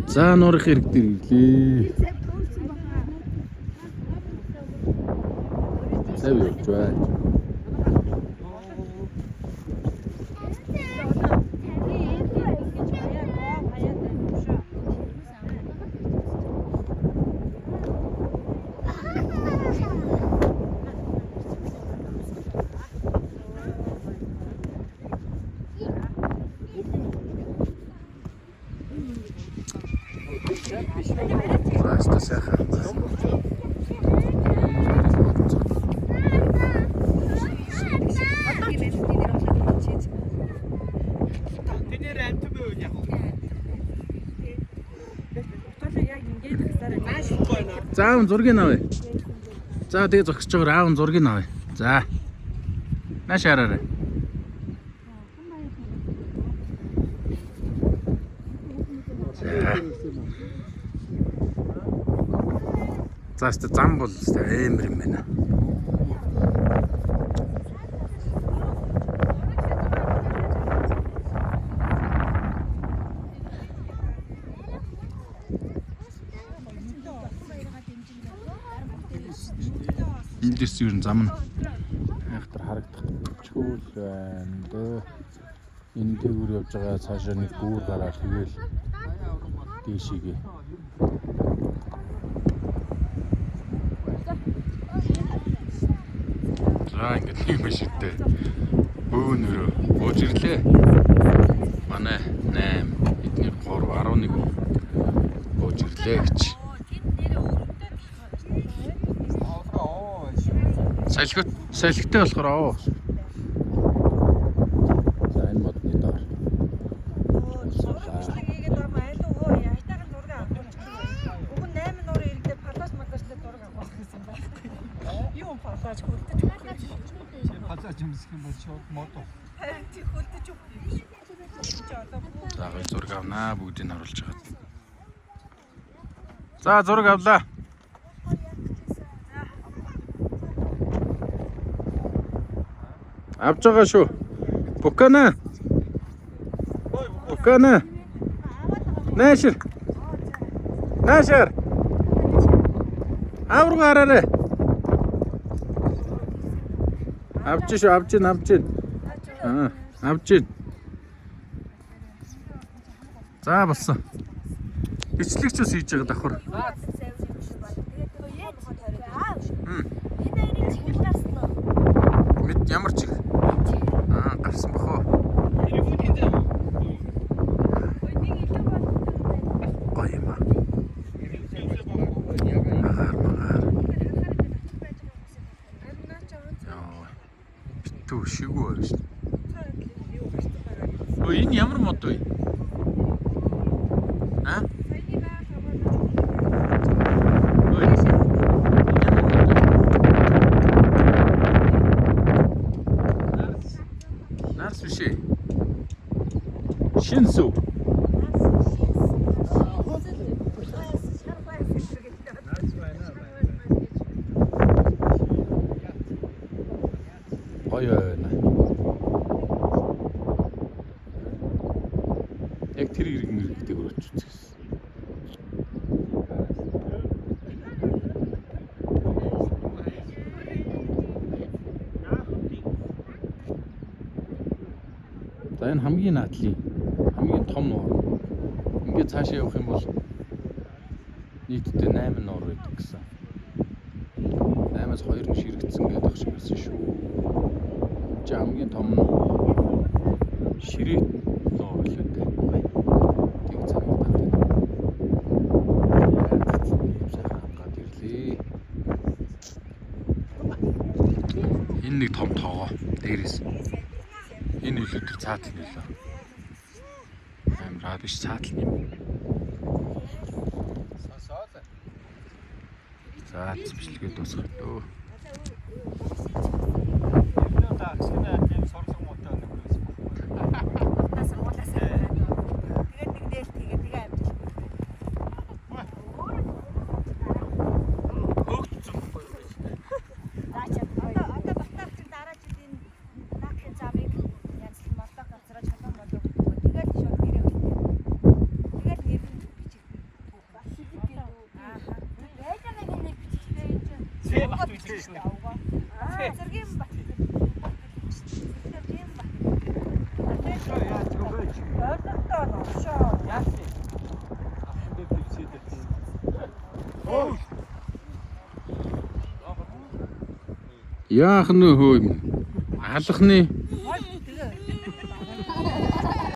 За нуурах хэрэг дээр ирлээ. Зав явж байна. За аав зургийг авъя. За тэгээ зогсож байгаа аав зургийг авъя. За. Нааш хараарай. За зам бол амар юм байна. Эндээс юу зам нь айхтар харагдчихгүй байна дөө. Энэ дээгүүр явж байгаа цаашаа нэг гүүр гараад тэгэл дээшигээ. За ингэж юм шигтэй. Бөөнөрөө бууж ирлээ. Манай 8 эдний 3 11 бууж ирлээ гэж. Салхитай болохоор аа. За энэ модны доор. Шүлгээгээд орно айлуу хөө яйтайхан зураг авах. Уг нь 8 нуурын иргэдээ палаш магашлаа зураг авах гэсэн байхгүй. Юу палаш хөлдөж өгөх. Палаш юмсх юм бол шууд мод. Харин тий хөлдөж өгөх. За гой зураг авнаа бүгдийг нь оруулж хагаад. За зураг авлаа. Авч байгаа шүү. Букана. Букана. Наашир. Наашир. Авраг араарэ. Авч шүү, авч гин. Аа, авч гин. За болсон. Бичлэгч ус хийж байгаа давхар. Мэд ямар ч гарсан бохоо. Гоё юм аа. Агаар. Битүү шигүү байна шүү. Өө энэ ямар мод вэ? Аа? Шинсүү. Гоё байна. Яг тэр иргэнэрэгтэй өрөөч үзсэн. За энэ хамгийн наадлын хамгийн том нуур. Ингээд цаашаа явах юм бол нийтдээ 8 нуур байдаг гэсэн. 8-аас 2 нь ширэгдсэн гэдэг ах шиг байсан шүү. Чи хамгийн том ширээ нуур л үү. Тэг цагтаа. Сайхан хангаад ирлээ. Энэ нэг том тоогоо дээрээс. Энэ үлүүдэр цаатал нөлөө. Амраа биш цаатал юм. За бичлэгээ дуусгах дөө. Зэргийн бат. Ойролцоо ношоо. Яах нь хөөм. Алах нь.